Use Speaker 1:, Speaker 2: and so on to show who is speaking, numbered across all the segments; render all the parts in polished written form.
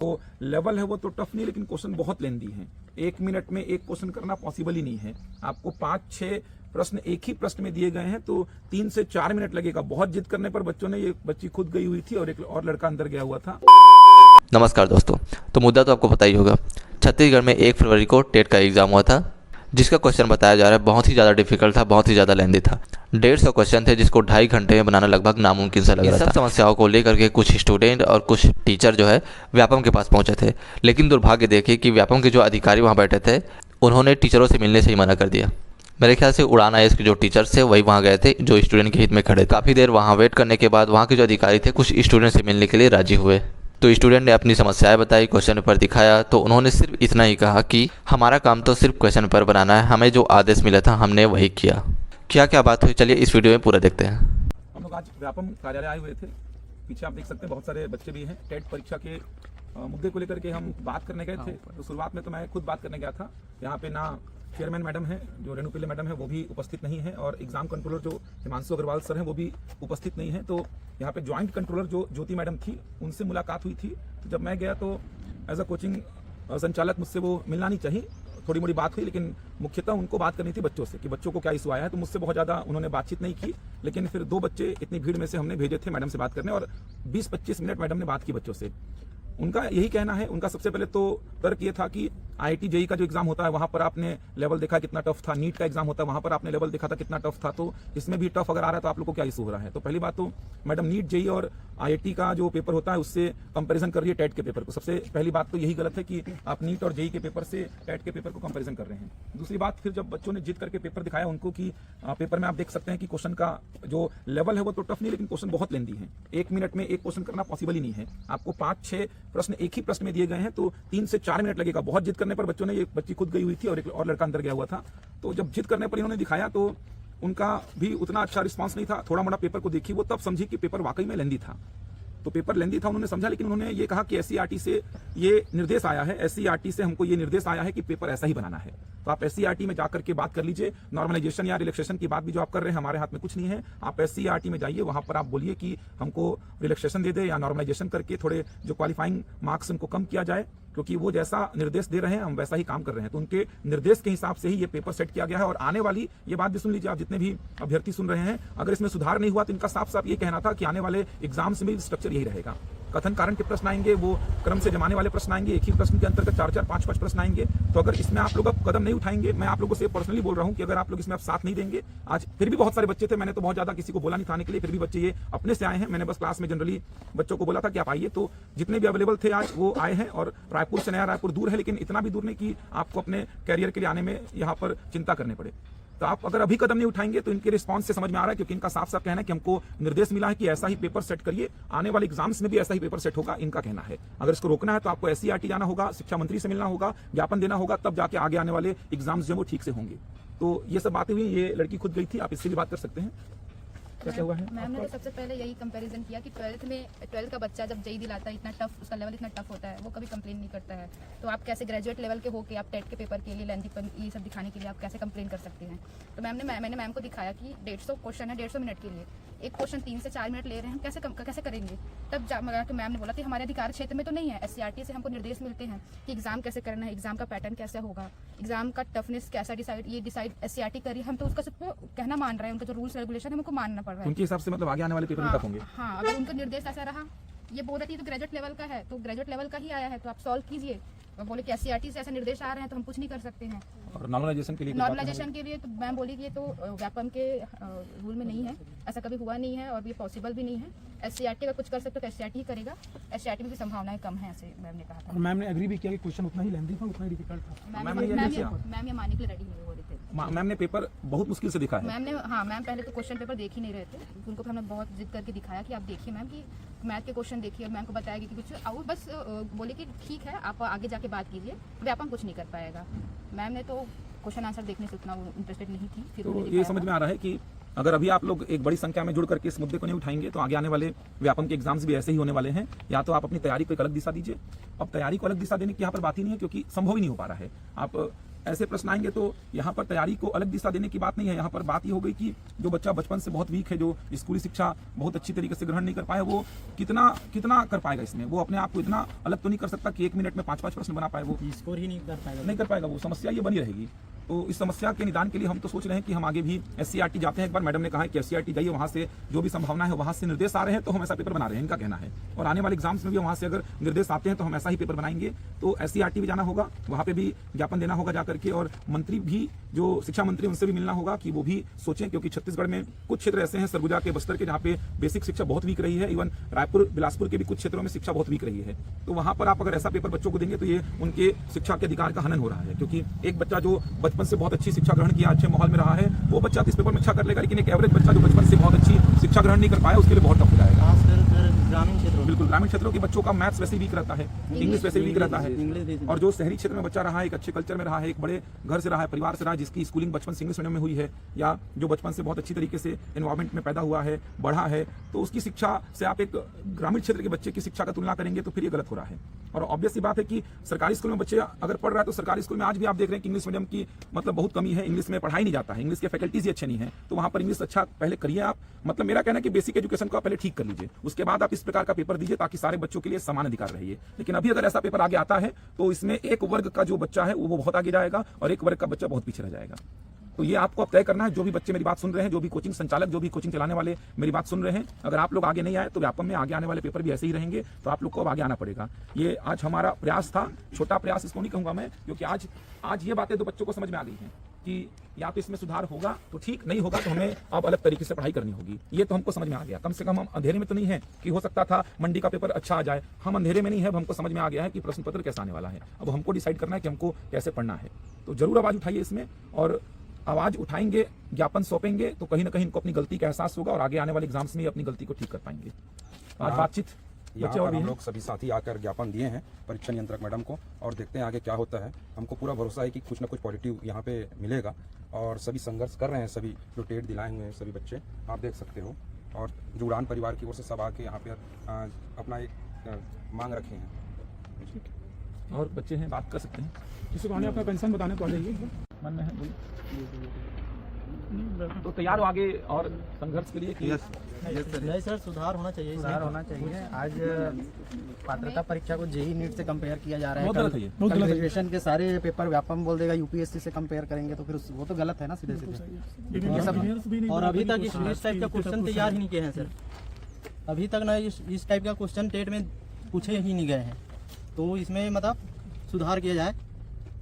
Speaker 1: तो लेवल है वो तो टफ नहीं, लेकिन क्वेश्चन बहुत लेंदी हैं। 1 मिनट में एक क्वेश्चन करना पॉसिबल ही नहीं है। आपको 5-6 प्रश्न एक ही प्रश्न में दिए गए हैं, तो 3 से 4 मिनट लगेगा। बहुत जिद करने पर बच्चों ने, ये बच्ची खुद गई हुई थी और एक और लड़का अंदर गया हुआ था।
Speaker 2: नमस्कार दोस्तों, तो मुद्दा तो आपको पता ही होगा। छत्तीसगढ़ में 1 फरवरी को टेट का एग्जाम हुआ था, जिसका क्वेश्चन बताया जा रहा है बहुत ही ज़्यादा डिफिकल्ट था, बहुत ही ज़्यादा लेंदी था। 150 क्वेश्चन थे, जिसको 2.5 घंटे में बनाना लगभग नामुमकिन सा लग रहा था। सब समस्याओं को लेकर के कुछ स्टूडेंट और कुछ टीचर जो है व्यापम के पास पहुंचे थे, लेकिन दुर्भाग्य देखिए कि व्यापम के जो अधिकारी वहाँ बैठे थे, उन्होंने टीचरों से मिलने से ही मना कर दिया। मेरे ख्याल से उड़ान IAS के जो टीचर्स थे वही वहाँ गए थे, जो स्टूडेंट के हित में खड़े थे। काफ़ी देर वहाँ वेट करने के बाद वहाँ के जो अधिकारी थे कुछ स्टूडेंट से मिलने के लिए राजी हुए। तो स्टूडेंट ने अपनी समस्याएं बताई, क्वेश्चन पेपर दिखाया, तो उन्होंने सिर्फ इतना ही कहा कि हमारा काम तो सिर्फ क्वेश्चन पेपर बनाना है, हमें जो आदेश मिला था हमने वही किया। क्या क्या बात हुई, चलिए इस वीडियो में पूरा देखते हैं।
Speaker 1: हम लोग आज व्यापम कार्यालय आए हुए थे। पीछे आप देख सकते हैं बहुत सारे बच्चे भी हैं। टेट परीक्षा के मुद्दे को लेकर के हम बात करने गए थे। तो शुरुआत में तो मैं खुद बात करने गया था। यहाँ पे ना चेयरमैन मैडम है, जो रेणु पिल्ले मैडम है, वो भी उपस्थित नहीं है, और एग्जाम कंट्रोलर जो हिमांशु अग्रवाल सर हैं वो भी उपस्थित नहीं है। तो यहाँ पे ज्वाइंट कंट्रोलर जो ज्योति मैडम थी, उनसे मुलाकात हुई थी। तो जब मैं गया तो एज अ कोचिंग संचालक मुझसे वो मिलना नहीं चाहिए, थोड़ी मोड़ी बात हुई, लेकिन मुख्यतः उनको बात करनी थी बच्चों से कि बच्चों को क्या इशू आया है। तो मुझसे बहुत ज़्यादा उन्होंने बातचीत नहीं की, लेकिन फिर 2 बच्चे इतनी भीड़ में से हमने भेजे थे मैडम से बात करने, और 20-25 मिनट मैडम ने बात की बच्चों से। उनका यही कहना है, उनका सबसे पहले तो तर्क ये था कि IIT JEE का जो एग्जाम होता है वहां पर आपने लेवल देखा कितना टफ था, नीट का एग्जाम होता है वहां पर आपने लेवल देखा था कितना टफ था, तो इसमें भी टफ अगर आ रहा है तो आप लोग को क्या इशू हो रहा है। तो पहली बात तो मैडम नीट JEE और IIT का जो पेपर होता है उससे कंपैरिजन कर रही है टेट के पेपर को। सबसे पहली बात तो यही गलत है कि आप नीट और JEE के पेपर से टेट के पेपर को कंपैरिजन कर रहे हैं। दूसरी बात, फिर जब बच्चों ने जिद करके पेपर दिखाया उनको कि पेपर में आप देख सकते हैं कि क्वेश्चन का जो लेवल है वो तो टफ नहीं, लेकिन क्वेश्चन बहुत लेंदी है। 1 मिनट में एक क्वेश्चन करना पॉसिबल ही नहीं है। आपको 5-6 प्रश्न एक ही प्रश्न में दिए गए हैं, तो 3 से 4 मिनट लगेगा। बहुत जिद करने पर बच्चों ने, ये बच्ची खुद गई हुई थी और एक और लड़का अंदर गया हुआ था। तो जब जिद करने पर इन्होंने दिखाया तो उनका भी उतना अच्छा रिस्पांस नहीं था। थोड़ा मोड़ा पेपर को देखी, वो तब समझी कि पेपर वाकई में लेंदी था। तो पेपर लेंदी था उन्होंने समझा, लेकिन उन्होंने ये कहा कि SCERT से ये निर्देश आया है, SCERT से हमको ये निर्देश आया है कि पेपर ऐसा ही बनाना है। तो आप SCERT में जाकर के बात कर लीजिए। नॉर्मलाइजेशन या रिलैक्सेशन की बात भी जो आप कर रहे हैं, हमारे हाथ में कुछ नहीं है। आप SCERT में जाइए, वहां पर आप बोलिए कि हमको रिलैक्सेशन दे दे या नॉर्मलाइजेशन करके थोड़े जो क्वालिफाइंग मार्क्स उनको कम किया जाए, क्योंकि वो जैसा निर्देश दे रहे हैं हम वैसा ही काम कर रहे हैं। तो उनके निर्देश के हिसाब से ही ये पेपर सेट किया गया है। और आने वाली, ये बात भी सुन लीजिए आप जितने भी अभ्यर्थी सुन रहे हैं, अगर इसमें सुधार नहीं हुआ तो इनका साफ साफ ये कहना था कि आने वाले एग्जाम्स में स्ट्रक्चर यही रहेगा। कथन कारण के प्रश्न आएंगे, वो क्रम से जमाने वाले प्रश्न आएंगे, एक ही प्रश्न के अंतर्गत 4-4, 5-5 प्रश्न आएंगे। तो अगर इसमें आप लोग अब कदम नहीं उठाएंगे, मैं आप लोगों से पर्सनली बोल रहा हूं कि अगर आप लोग इसमें अब साथ नहीं देंगे, आज फिर भी बहुत सारे बच्चे थे, मैंने तो बहुत ज्यादा किसी को बोला नहीं था आने के लिए, फिर भी बच्चे ये अपने से आए हैं। मैंने बस क्लास में जनरली बच्चों को बोला था कि आप आइए। तो जितने भी अवेलेबल थे आज वो आए हैं, और रायपुर से नया रायपुर दूर है, लेकिन इतना भी दूर नहीं कि आपको अपने कैरियर के लिए आने में यहाँ पर चिंता करने पड़े। तो आप अगर अभी कदम नहीं उठाएंगे तो इनके रिस्पांस से समझ में आ रहा है, क्योंकि इनका साफ साफ कहना है कि हमको निर्देश मिला है कि ऐसा ही पेपर सेट करिए, आने वाले एग्जाम्स में भी ऐसा ही पेपर सेट होगा, इनका कहना है। अगर इसको रोकना है तो आपको SCERT जाना होगा, शिक्षा मंत्री से मिलना होगा, ज्ञापन देना होगा, तब जाके आगे आने वाले एग्जाम्स जो वो ठीक से होंगे। तो ये सब बातें हुई। ये लड़की खुद गई थी, आप इससे भी बात कर सकते हैं। क्या हुआ है?
Speaker 3: मैम ने तो सबसे पहले यही कंपैरिजन किया कि 12th का बच्चा जब JEE दिलाता है, इतना टफ, उसका लेवल इतना टफ होता है, वो कभी कंप्लेन नहीं करता है। तो आप कैसे ग्रेजुएट लेवल के होके आप टेट के पेपर के लिए लेंथीपन ये सब दिखाने के लिए आप कैसे कंप्लेन कर सकते हैं। तो मैंने मैम को दिखाया कि 150 क्वेश्चन है, 150 मिनट के लिए एक क्वेश्चन 3 से 4 मिनट ले रहे हैं, कैसे करेंगे। तब मैम ने बोला कि हमारे अधिकार क्षेत्र में तो नहीं है, SCERT से हमको निर्देश मिलते हैं कि एग्जाम कैसे करना है, एग्जाम का पैटर्न कैसे होगा, एग्जाम का टफनेस कैसा डिसाइड SCERT करिए। हम तो उसका सबको कहना मान रहे हैं, उनका जो रूल्स रेगुलेशन है हमको मानना पड़ रहा है।
Speaker 1: उनके हिसाब से मतलब आगे आने वाले पेपर में टफ होंगे।
Speaker 3: हाँ, अगर उनका निर्देश ऐसा रहा, ये बोल रही थी तो ग्रेजुएट लेवल का है, तो ग्रेजुएट लेवल का ही आया है, तो आप सॉल्व कीजिए। बोले कि SCERT से ऐसा निर्देश आ रहे हैं तो हम कुछ नहीं कर सकते हैं।
Speaker 1: और नॉर्मलाइजेशन के लिए
Speaker 3: तो मैम बोली कि ये तो व्यापम के रूल में नहीं है, ऐसा कभी हुआ नहीं है और ये पॉसिबल भी नहीं है। SCERT का कुछ कर सकते हो तो SCERT ही करेगा, SCERT में भी संभावनाएं कम है, ऐसे मैम ने कहा था।
Speaker 4: और मैम ने एग्री भी किया कि क्वेश्चन उतना ही लेंदी था, उतना ही डिफिकल्ट था।
Speaker 3: मैम ये मानने के लिए रेडी नहीं हो रहे थे।
Speaker 1: मैम ने पेपर बहुत मुश्किल से दिखा है।
Speaker 3: मैम पहले तो क्वेश्चन पेपर देख ही नहीं रहे थे, उनको हमने बहुत जिद करके दिखाया कि आप देखिए मैम कि मैथ के क्वेश्चन देखिए। मैम को बताया कि कुछ वो बस बोले कि ठीक है आप आगे जाके बात कीजिए, व्यापम कुछ नहीं कर पाएगा। मैम ने तो क्वेश्चन आंसर देखने से उतना इंटरेस्टेड नहीं थी। फिर
Speaker 1: तो ये समझ में आ रहा है कि अगर अभी आप लोग एक बड़ी संख्या में जुड़ करके इस मुद्दे को नहीं उठाएंगे तो आगे आने वाले व्यापम के एग्जाम्स भी ऐसे ही होने वाले हैं। या तो आप अपनी तैयारी को एक अलग दिशा दीजिए। अब तैयारी को अलग दिशा देने की यहाँ पर बात ही नहीं है, क्योंकि संभव ही नहीं हो पा रहा है। आप ऐसे प्रश्न आएंगे तो यहाँ पर तैयारी को अलग दिशा देने की बात नहीं है। यहाँ पर बात ये हो गई कि जो बच्चा बचपन से बहुत वीक है, जो स्कूली शिक्षा बहुत अच्छी तरीके से ग्रहण नहीं कर पाया, वो कितना कर पाएगा इसमें। वो अपने आप को इतना अलग तो नहीं कर सकता कि 1 मिनट में 5-5 प्रश्न बना पाए, वो
Speaker 5: स्कोर ही नहीं कर
Speaker 1: पाएगा। वो समस्या ये बनी रहेगी। तो इस समस्या के निदान के लिए हम तो सोच रहे हैं कि हम आगे भी SCERT जाते हैं। एक बार मैडम ने कहा है कि SCERT जाइए, वहाँ से जो भी संभावना है वहाँ से निर्देश आ रहे हैं तो हम ऐसा पेपर बना रहे हैं, इनका कहना है। और आने वाले एग्जाम्स में भी वहाँ से अगर निर्देश आते हैं तो हम ऐसा ही पेपर बनाएंगे। तो SCERT भी जाना होगा, वहाँ पे भी ज्ञापन देना होगा जाकर के, और मंत्री भी, जो शिक्षा मंत्री, उनसे भी मिलना होगा कि वो भी सोचें, क्योंकि छत्तीसगढ़ में कुछ क्षेत्र ऐसे हैं, सरगुजा के, बस्तर के, जहाँ पे बेसिक शिक्षा बहुत वीक रही है। इवन रायपुर, बिलासपुर के भी कुछ क्षेत्रों में शिक्षा बहुत वीक रही है। तो वहाँ पर आप अगर ऐसा पेपर बच्चों को देंगे तो ये उनके शिक्षा के अधिकार का हनन हो रहा है। क्योंकि एक बच्चा जो बचपन से बहुत अच्छी शिक्षा ग्रहण किया, अच्छे माहौल में रहा है, वो बच्चा इस पेपर में अच्छा कर लेगा। लेकिन एक एवरेज बच्चा जो बचपन से बहुत अच्छी शिक्षा ग्रहण नहीं कर पाया, उसके लिए बहुत टफ हो जाएगा।
Speaker 5: ग्रामीण क्षेत्रों,
Speaker 1: बिल्कुल, ग्रामीण क्षेत्रों के बच्चों का मैथ्स वैसे वीक रहता है, इंग्लिश वैसे वीक रहता है। और जो शहरी क्षेत्र में बच्चा रहा है, एक अच्छे कल्चर में रहा है, एक बड़े घर से रहा है, परिवार से रहा है, जिसकी स्कूलिंग बचपन से इंग्लिश मीडियम में हुई है, या जो बचपन से बहुत अच्छी तरीके से एनवायरमेंट में पैदा हुआ है, बढ़ा है, तो उसकी शिक्षा से आप एक ग्रामीण क्षेत्र के बच्चे की शिक्षा का तुलना करेंगे तो फिर ये गलत हो रहा है। और ऑब्वियस सी बात है कि सरकारी स्कूल में बच्चे अगर पढ़ रहा है तो सरकारी स्कूल में आज भी आप देख रहे हैं कि इंग्लिश मीडियम की मतलब बहुत कमी है, इंग्लिश में पढ़ाई नहीं जाता है, इंग्लिश के फैकल्टीज ही अच्छे नहीं है। तो वहाँ पर इंग्लिश अच्छा पहले करिए आप, मतलब मेरा कहना है कि बेसिक एजुकेशन को आप पहले ठीक कर लीजिए, उसके बाद आप इस प्रकार का पेपर दीजिए ताकि सारे बच्चों के लिए समान अधिकार रहिए। लेकिन अभी अगर ऐसा पेपर आगे आता है तो इसमें एक वर्ग का जो बच्चा है वो बहुत आगे जाएगा और एक वर्ग का बच्चा बहुत पीछे रह जाएगा। तो ये आपको अब तय करना है। जो भी बच्चे मेरी बात सुन रहे हैं, जो भी कोचिंग संचालक, जो भी कोचिंग चलाने वाले मेरी बात सुन रहे हैं, अगर आप लोग आगे नहीं आए तो व्यापम में आगे आने वाले पेपर भी ऐसे ही रहेंगे। तो आप लोग को अब आगे आना पड़ेगा। ये आज हमारा प्रयास था, छोटा प्रयास इसको नहीं कहूंगा मैं, क्योंकि आज ये बातें तो बच्चों को समझ में आ गई हैं कि या तो इसमें सुधार होगा तो ठीक, नहीं होगा तो हमें अब अलग तरीके से पढ़ाई करनी होगी। ये तो हमको समझ में आ गया। कम से कम हम अंधेरे में तो नहीं है कि हो सकता था मंडी का पेपर अच्छा आ जाए। हम अंधेरे में नहीं है, अब हमको समझ में आ गया है कि प्रश्न पत्र कैसा आने वाला है। अब हमको डिसाइड करना है कि हमको कैसे पढ़ना है। तो जरूर आवाज उठाइए इसमें, और आवाज उठाएंगे, ज्ञापन सौंपेंगे तो कहीं ना कहीं इनको अपनी गलती का एहसास होगा और आगे आने वाले एग्जाम्स में अपनी गलती को ठीक कर पाएंगे। आज बातचीत
Speaker 6: यहाँ पर हम लोग सभी साथी आकर ज्ञापन दिए हैं परीक्षा नियंत्रक मैडम को, और देखते हैं आगे क्या होता है। हमको पूरा भरोसा है कि कुछ ना कुछ पॉजिटिव यहाँ पे मिलेगा, और सभी संघर्ष कर रहे हैं, सभी जो टेट दिलाए हुए हैं सभी बच्चे, आप देख सकते हो। और जो उड़ान परिवार की ओर से सब आके यहाँ पे अपना एक मांग रखे हैं।
Speaker 1: और बच्चे हैं, बात कर सकते हैं।
Speaker 4: किसी को आने अपना कंसर्न बताने को आ जाइए।
Speaker 1: मन में है, बोलिए। तो तैयार हो आगे और संघर्ष के लिए कि
Speaker 5: नहीं सर, सुधार होना चाहिए।
Speaker 7: सुधार होना चाहिए। आज पात्रता परीक्षा को जेईई नीट से कंपेयर किया जा रहा है।
Speaker 1: बहुत गलत है ये।
Speaker 4: बहुत गलत है।
Speaker 7: ग्रेजुएशन के सारे पेपर व्यापम बोल देगा यूपीएससी से कंपेयर करेंगे तो फिर वो तो गलत है ना, सीधे सीधे।
Speaker 4: ये सब
Speaker 5: और अभी तक इस टाइप का क्वेश्चन तैयार ही नहीं किए हैं सर। अभी तक ना इस टाइप का क्वेश्चन टेट में पूछे ही नहीं गए हैं। तो इसमें मतलब सुधार किया जाए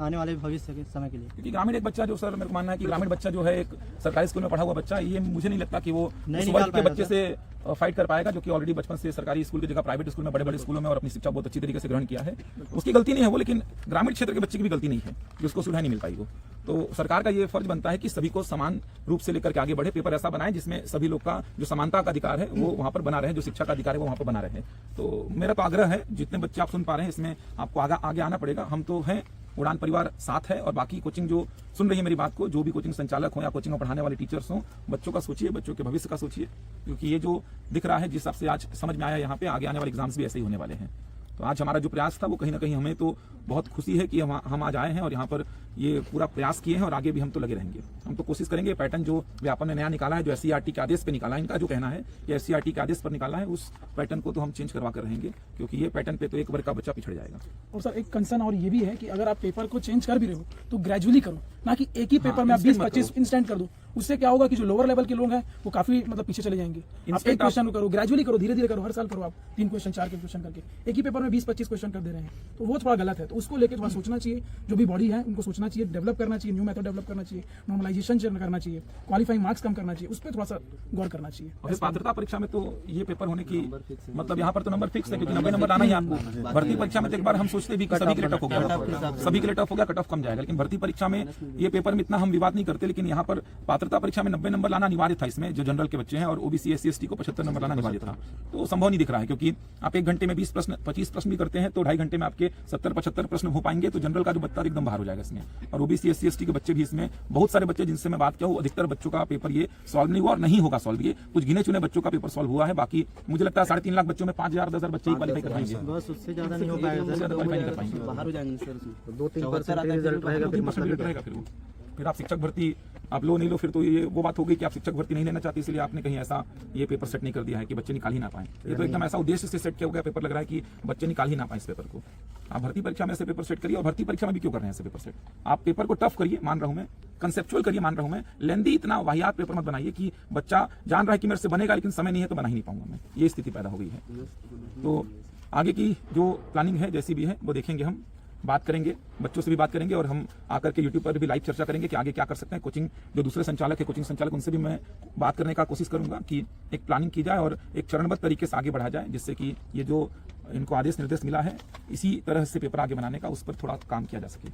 Speaker 5: आने वाले भविष्य के समय के लिए।
Speaker 1: क्योंकि ग्रामीण एक बच्चा जो, सर मेरे को मानना है कि ग्रामीण बच्चा जो है एक सरकारी स्कूल में पढ़ा हुआ बच्चा, ये मुझे नहीं लगता कि वो उस वर्ग के बच्चे से फाइट कर पाएगा जो कि ऑलरेडी बचपन से सरकारी स्कूल की जगह प्राइवेट स्कूल में, बड़े बड़े स्कूलों में और अपनी शिक्षा बहुत अच्छी तरीके से ग्रहण किया है। उसकी गलती नहीं है वो, लेकिन ग्रामीण क्षेत्र के बच्चे की भी गलती नहीं है कि उसको सुविधा नहीं मिल पाई। वो तो सरकार का ये फर्ज बनता है कि सभी को समान रूप से लेकर के आगे बढ़े, पेपर ऐसा बनाए जिसमें सभी लोग का जो समानता का अधिकार है वो वहाँ पर बना रहे, जो शिक्षा का अधिकार है वो वहाँ पर बना रहे। तो मेरा तो आग्रह है, जितने बच्चे आप सुन पा रहे हैं इसमें आपको आगे आना पड़ेगा। हम तो हैं, उड़ान परिवार साथ है, और बाकी कोचिंग जो सुन रही है मेरी बात को, जो भी कोचिंग संचालक हो या कोचिंग में पढ़ाने वाले टीचर्स हों, बच्चों का सोचिए, बच्चों के भविष्य का सोचिए। क्योंकि ये जो दिख रहा है, जिस हिसाब से आज समझ में आया, यहाँ पे आगे आने वाले एग्जाम्स भी ऐसे ही होने वाले हैं। तो आज हमारा जो प्रयास था वो कहीं ना कहीं हमें तो बहुत खुशी है कि हम आज आए हैं और यहाँ पर ये पूरा प्रयास किए हैं, और आगे भी हम तो लगे रहेंगे। हम तो कोशिश करेंगे पैटर्न जो व्यापम ने नया निकाला है, जो SCERT के आदेश पे निकाला है, इनका जो कहना है कि SCERT के आदेश पर निकाला है, उस पैटर्न को तो हम चेंज करवा कर रहेंगे, क्योंकि ये पैटर्न पे तो एक वर्ग का बच्चा पिछड़ जाएगा।
Speaker 4: और सर एक कंसर्न और ये भी है कि अगर आप पेपर को चेंज कर भी रहे हो तो ग्रेजुअली करो, ना कि एक ही पेपर में आप 20-25 इंस्टेंट कर दो। उससे क्या होगा कि जो लोअर लेवल के लोग हैं वो काफी मतलब पीछे चले जाएंगे। आप एक क्वेश्चन करो, ग्रेजुअली करो, धीरे धीरे करो, हर साल करो आप 3 क्वेश्चन 4 क्वेश्चन करके। एक ही पेपर में 20-25 क्वेश्चन कर दे रहे हैं, तो वो थोड़ा गलत है। तो उसको लेकर थोड़ा सोचना चाहिए, जो भी बॉडी है उनको सोचना चाहिए, डेवलप करना चाहिए, न्यू मेथड डेवलप करना चाहिए, नॉर्मलाइजेशन करना चाहिए, क्वालिफाइंग मार्क्स कम करना चाहिए, उस पर थोड़ा सा गौर करना चाहिए।
Speaker 1: और इस पात्रता परीक्षा में तो ये पेपर होने की मतलब यहाँ पर तो नंबर फिक्स है, क्योंकि 90 नंबर आना ही आपको। भर्ती परीक्षा में तो एक बार हम सोचते भी कि सभी के लिए टफ हो गया, सभी के लिए टफ हो गया, कट ऑफ कम जाएगा। लेकिन भर्ती परीक्षा में ये पेपर में इतना हम विवाद नहीं करते, लेकिन यहाँ पर पात्रता परीक्षा में 90 नंबर लाना अनिवार्य था इसमें, जो जनरल के बच्चे हैं, और ओबीसी SC ST को 75 नंबर लाना अनिवार्य था। तो संभव नहीं दिख रहा है, क्योंकि आप 1 घंटे में 20 प्रश्न 25 प्रश्न भी करते हैं तो 2.5 घंटे में आपके 70-75 प्रश्न हो पाएंगे। तो जनरल का जो बत्ता एकदम बाहर हो जाएगा इसमें। और ओबीसी SC ST के बच्चे भी इसमें, बहुत सारे बच्चे जिनसे मैं बात किया हूँ, अधिकतर बच्चों का पेपर ये सॉल्व नहीं हुआ और नहीं होगा सॉल्व। ये कुछ गिने चुने बच्चों का पेपर सॉल्व हुआ है, बाकी मुझे लगता है 3.5 लाख बच्चों में 5,000-10,000 बच्चे ही क्वालिफाई कर पाएंगे,
Speaker 5: बस उससे ज़्यादा नहीं हो पाएगा
Speaker 1: उससे ज़्यादा क्वालिफाई नहीं कर पाएंगे।
Speaker 5: बाहर हो जाएंगे सर।
Speaker 7: 2-3% रिजल्ट रहेगा, फिर
Speaker 1: 3% रिजल्ट रहेगा। फिर आप शिक्षक भर्ती आप लो नहीं लो, फिर तो ये वो बात हो गई कि आप शिक्षक भर्ती नहीं लेना चाहते, इसलिए आपने कहीं ऐसा ये पेपर सेट नहीं कर दिया है कि बच्चे निकाल ही ना पाए। ये तो एकदम ऐसा उद्देश्य से सेट किया गया पेपर लग रहा है कि बच्चे निकाल ही ना पाए इस पेपर को। आप भर्ती परीक्षा में ऐसे पेपर सेट करिए, और भर्ती परीक्षा में भी क्यों कर रहे हैं ऐसे पेपर सेट? आप पेपर को टफ करिए, मान रहा हूं मैं, कंसेप्चुअल करिए, मान रहा हूं मैं, लेंदी इतना वाहियात पेपर मत बनाइए कि बच्चा जान रहा है कि मेरे से बनेगा लेकिन समय नहीं है तो बना ही नहीं पाऊंगा मैं। ये स्थिति पैदा हो गई है। तो आगे की जो प्लानिंग है जैसी भी है वो देखेंगे, हम बात करेंगे, बच्चों से भी बात करेंगे, और हम आकर के यूट्यूब पर भी लाइव चर्चा करेंगे कि आगे क्या कर सकते हैं। कोचिंग जो दूसरे संचालक है, कोचिंग संचालक, उनसे भी मैं बात करने का कोशिश करूंगा कि एक प्लानिंग की जाए और एक चरणबद्ध तरीके से आगे बढ़ा जाए, जिससे कि ये जो इनको आदेश निर्देश मिला है इसी तरह से पेपर आगे बनाने का, उस पर थोड़ा काम किया जा सके।